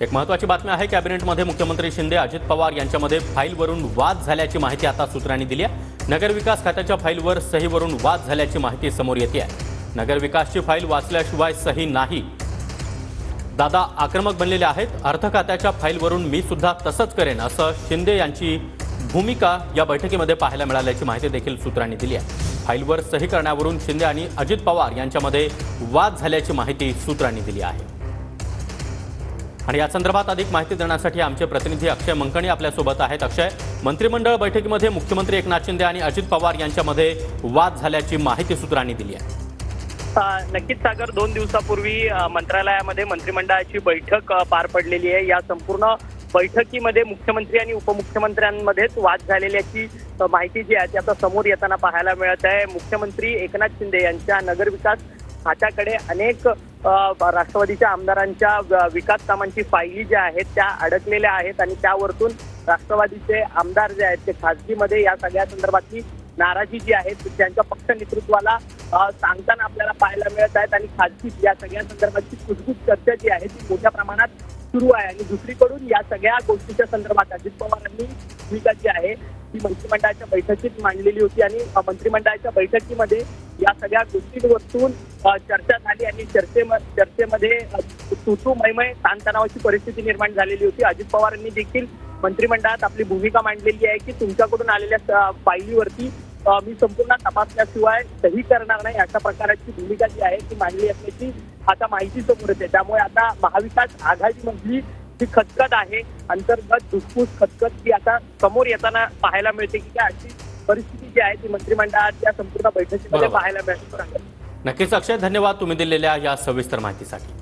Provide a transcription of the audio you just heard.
एक महत्त्वाची बातमी आहे। कॅबिनेटमध्ये मुख्यमंत्री शिंदे अजित पवार यांच्यामध्ये फाईलवरून वाद झाल्याची माहिती आता सूत्रांनी दिली आहे। नगरविकास खात्याच्या फाईलवर सहीवरून वाद झाल्याची माहिती समोर येते आहे। नगरविकासची फाईल वाचल्याशिवाय सही नाही। दादा आक्रमक बनलेले आहेत। अर्थ खात्याच्या फाईलवरून मी सुद्धा तसंच करेन असं शिंदे यांची भूमिका या बैठकीमध्ये पाहायला मिळाल्याची माहिती देखील सूत्रांनी दिली आहे। फाईलवर सही करण्यावरून शिंदे आणि अजित पवार यांच्यामध्ये वाद झाल्याची माहिती सूत्रांनी दिली आहे। आणि या संदर्भात अधिक माहिती देण्यासाठी आमचे प्रतिनिधी अक्षय मंकणी आपल्यासोबत आहेत। अक्षय, मंत्रिमंडळ बैठकीमध्ये मुख्यमंत्री एकनाथ शिंदे आणि अजित पवार यांच्यामध्ये वाद झाल्याची माहिती सूत्रांनी दिली आहे। नक्कीच सागर, 2 दिवसापूर्वी मंत्रालयामध्ये मंत्रिमंडळाची बैठक पार पडलेली आहे। या संपूर्ण बैठकीमध्ये मुख्यमंत्री आणि उपमुख्यमंत्र्यांमध्येच वाद झालेल्याची माहिती जी आहे ती आता समोर येताना पाहायला मिळत आहे। मुख्यमंत्री एकनाथ शिंदे यांच्या नगरविकास खात्याकडे अनेक राष्ट्रवादीच्या आमदारांच्या विकास कामांची फायली ज्या आहेत त्या अडकलेल्या आहेत आणि त्यावरतून राष्ट्रवादीचे आमदार जे आहेत ते खासगीमध्ये या सगळ्या संदर्भातली नाराजी जी आहे त्यांच्या पक्ष नेतृत्वाला सांगताना आपल्याला पाहायला मिळत आहेत आणि खासगी या सगळ्या संदर्भातची कुजबूज चर्चा जी आहे ती मोठ्या प्रमाणात सुरू आहे। आणि दुसरीकडून या सगळ्या गोष्टीच्या संदर्भात अजित पवारांनी भूमिका जी आहे ती मंत्रिमंडळाच्या बैठकीत मांडलेली होती आणि मंत्रिमंडळाच्या बैठकीमध्ये या सगळ्या गोष्टींवरून चर्चा झाली आणि चर्चेमध्ये तूतू मैमय ताणतणावाची परिस्थिती निर्माण झालेली होती। अजित पवारांनी देखील मंत्रिमंडळात आपली भूमिका मांडलेली आहे की तुमच्याकडून आलेल्या फायलीवरती मी संपूर्ण तपासल्याशिवाय सही करणार नाही, अशा प्रकारची भूमिका जी आहे ती मांडली असल्याची आता माहिती समोर येते। त्यामुळे आता महाविकास आघाडीमधली जी खतखत आहे, अंतर्गत धुसफूस खतखत ती आता समोर येताना पाहायला मिळते की काय अशी परिस्थिती जी आहे ती मंत्रिमंडळाच्या संपूर्ण बैठकीमध्ये पाहायला मिळते। नक्कीच अक्षय, धन्यवाद तुम्ही दिलेल्या या सविस्तर माहितीसाठी।